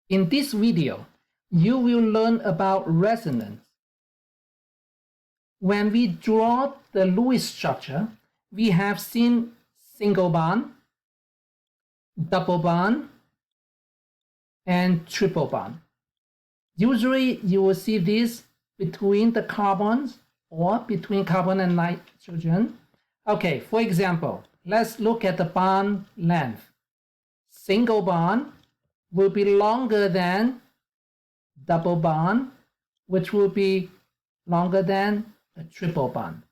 In this video, you will learn about resonance. When we draw the Lewis structure, we have seen single bond, double bond, and triple bond. Usually, you will see this between the carbons or between carbon and nitrogen. Okay, for example, let's look at the bond length. Single bond will be longer than double bond, which will be longer than a triple bond.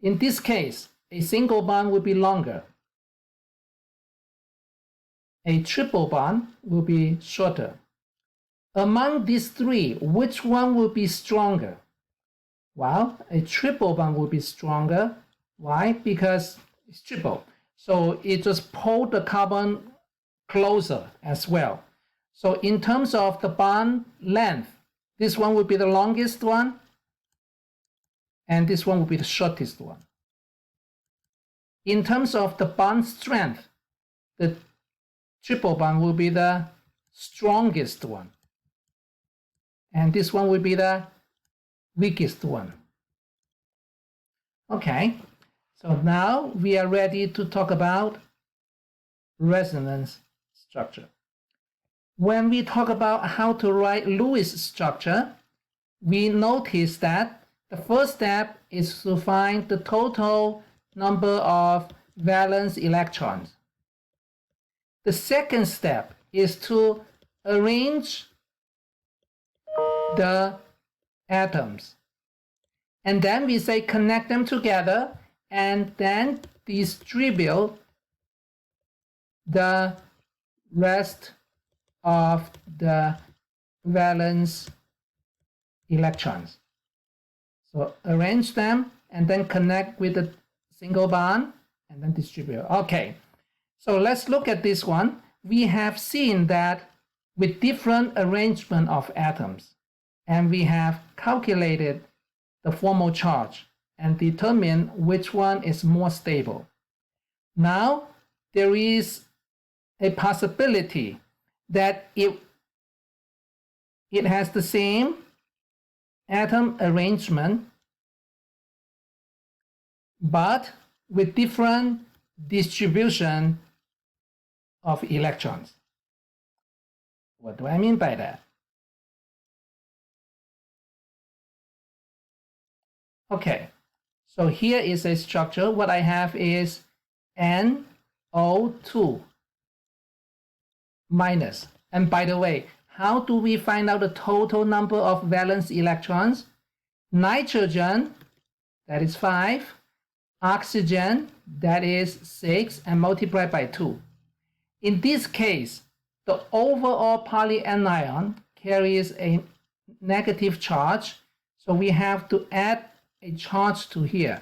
In this case, a single bond will be longer. A triple bond will be shorter. Among these three, which one will be stronger? Well, a triple bond will be stronger. Why? Because it's triple. So it just pulls the carbon closer as well. So in terms of the bond length, this one will be the longest one, and this one will be the shortest one. In terms of the bond strength, the triple bond will be the strongest one, and this one will be the weakest one. Okay, so now we are ready to talk about resonance structure. When we talk about how to write Lewis structure, we notice that the first step is to find the total number of valence electrons. The second step is to arrange the atoms. And then we say connect them together and then distribute the rest of the valence electrons. So arrange them and then connect with the single bond and then distribute. Okay, so let's look at this one. We have seen that with different arrangement of atoms, and we have calculated the formal charge and determined which one is more stable. Now there is a possibility that it has the same atom arrangement but with different distribution of electrons. What do I mean by that? Okay, so here is a structure. What I have is NO2 minus. And by the way, how do we find out the total number of valence electrons? Nitrogen, that is 5. Oxygen, that is 6, and multiply by 2. In this case, the overall polyanion carries a negative charge, so we have to add a charge to here.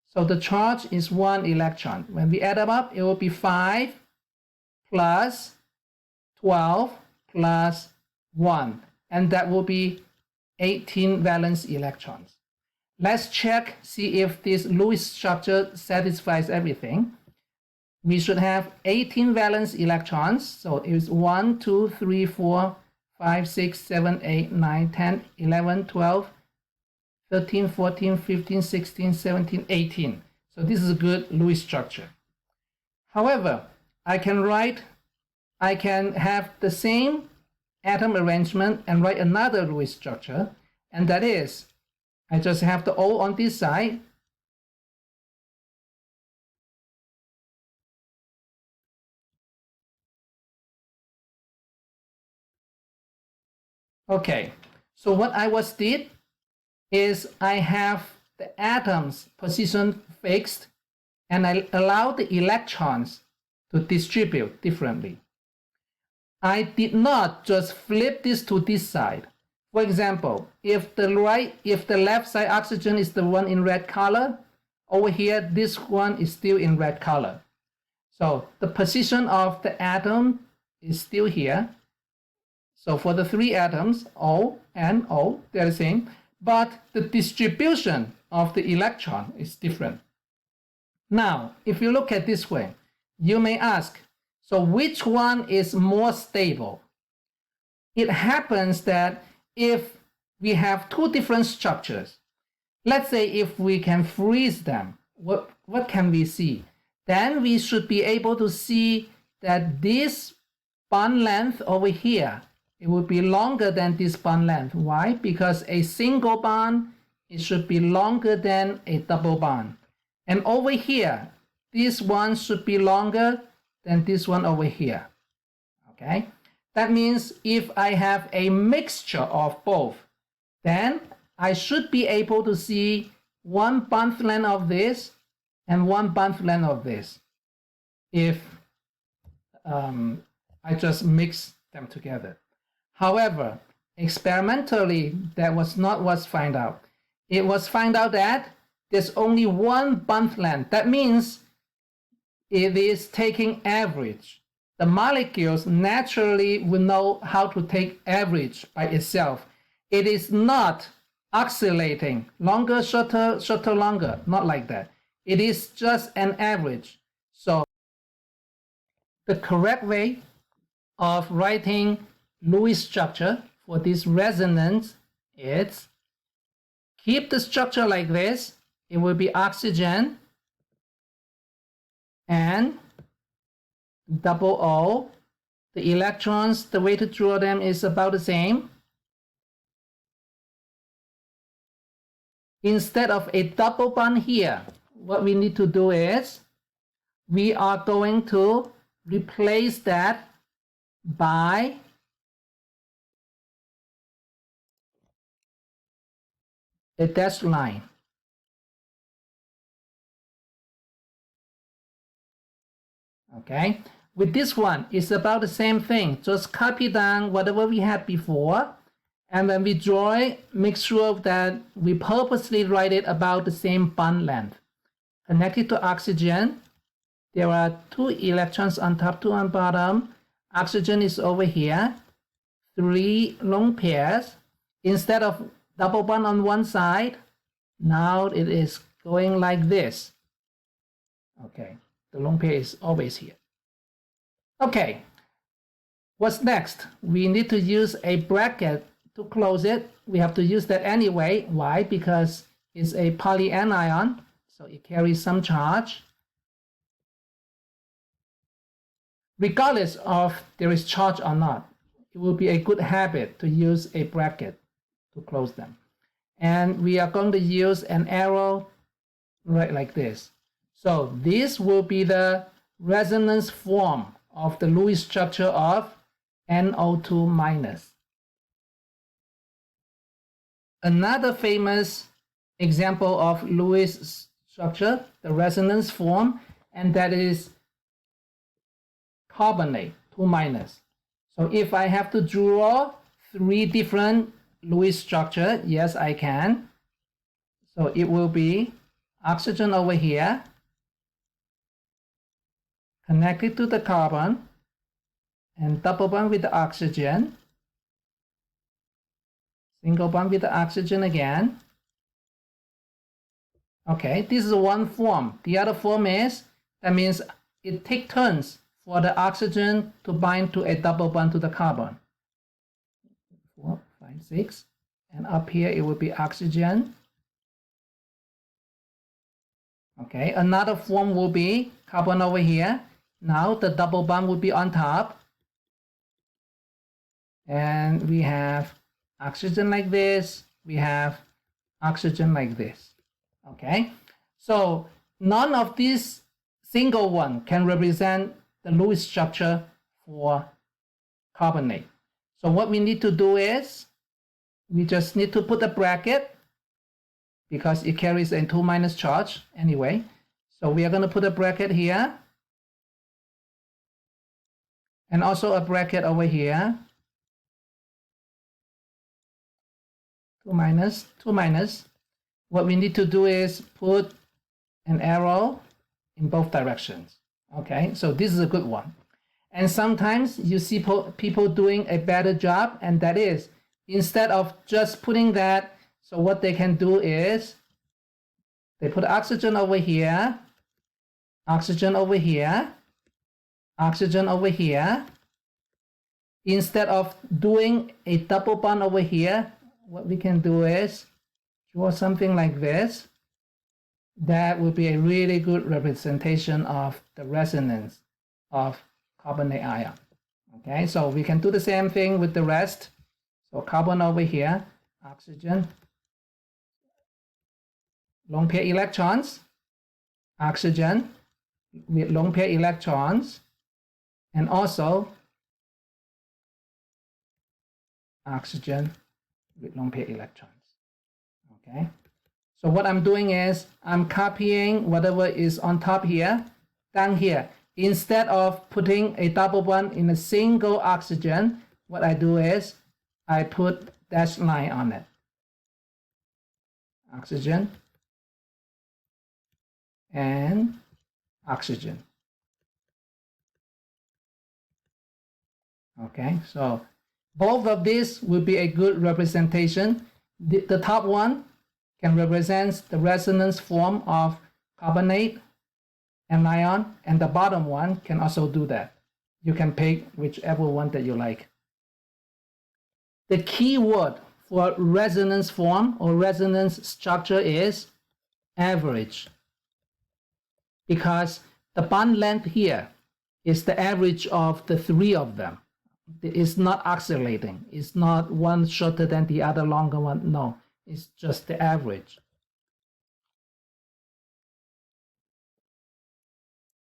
So the charge is 1 electron. When we add them up, it will be 5 plus 12 plus 1, and that will be 18 valence electrons. Let's check, see if this Lewis structure satisfies everything. We should have 18 valence electrons, so it is 1, 2, 3, 4, 5, 6, 7, 8, 9, 10, 11, 12, 13, 14, 15, 16, 17, 18. So this is a good Lewis structure. However, I can have the same atom arrangement and write another Lewis structure, and that is, I just have the O on this side, okay, so what I did is I have the atoms position fixed and I allow the electrons to distribute differently. I did not just flip this to this side. For example, if the left side oxygen is the one in red color, over here this one is still in red color. So the position of the atom is still here. So for the three atoms, O and O, they're the same, but the distribution of the electron is different. Now, if you look at this way, you may ask, so which one is more stable? it happens that if we have two different structures, let's say if we can freeze them, what can we see? Then we should be able to see that this bond length over here, it will be longer than this bond length. Why? Because a single bond, it should be longer than a double bond. And over here, this one should be longer than this one over here. Okay? That means if I have a mixture of both, then I should be able to see one bond length of this and one bond length of this if I just mix them together. However, experimentally, that was not what's found out. It was found out that there's only one bond length. That means it is taking average. The molecules naturally will know how to take average by itself. It is not oscillating, longer, shorter, shorter, longer, not like that. It is just an average. So the correct way of writing Lewis structure for this resonance is keep the structure like this. It will be oxygen and double O. The electrons, the way to draw them is about the same. Instead of a double bond here, what we need to do is we are going to replace that by a dashed line. Okay, with this one, it's about the same thing. Just copy down whatever we had before, and when we draw it, make sure that we purposely write it about the same bond length. Connected to oxygen, there are two electrons on top, two on bottom. Oxygen is over here. 3 lone pairs. Instead of double bond on one side, now it is going like this. Okay, the lone pair is always here. Okay, what's next? We need to use a bracket to close it. We have to use that anyway. Why? Because it's a polyanion, so it carries some charge. Regardless of there is charge or not, it will be a good habit to use a bracket to close them. And we are going to use an arrow right like this. So this will be the resonance form of the Lewis structure of NO2 minus. Another famous example of Lewis structure, the resonance form, and that is carbonate 2 minus. So if I have to draw 3 different Lewis structure, yes, I can. So it will be oxygen over here, connected to the carbon, and double bond with the oxygen, single bond with the oxygen again. Okay, this is one form. The other form is, that means it takes turns for the oxygen to bind to a double bond to the carbon. 4, 5, 6. And up here it will be oxygen. Okay, another form will be carbon over here. Now the double bond will be on top. And we have oxygen like this. We have oxygen like this. Okay, so none of these single one can represent the Lewis structure for carbonate. So what we need to do is we just need to put a bracket because it carries a 2 minus charge anyway. So we are going to put a bracket here and also a bracket over here. 2 minus, 2 minus. What we need to do is put an arrow in both directions. Okay, so this is a good one. And sometimes you see people doing a better job, and that is instead of just putting that, so what they can do is they put oxygen over here, oxygen over here, oxygen over here, instead of doing a double bond over here, what we can do is draw something like this. That will be a really good representation of the resonance of carbonate ion. Okay, so we can do the same thing with the rest. So carbon over here, oxygen, lone pair electrons, oxygen with lone pair electrons, and also oxygen with lone pair electrons. Okay, so what I'm doing is I'm copying whatever is on top here, down here. Instead of putting a double bond in a single oxygen, what I do is I put dash line on it. Oxygen and oxygen. Okay, so both of these will be a good representation. The top one can represent the resonance form of carbonate and ion, and the bottom one can also do that. You can pick whichever one that you like. The key word for resonance form or resonance structure is average, because the bond length here is the average of the three of them. It's not oscillating. It's not one shorter than the other, longer one. No, it's just the average.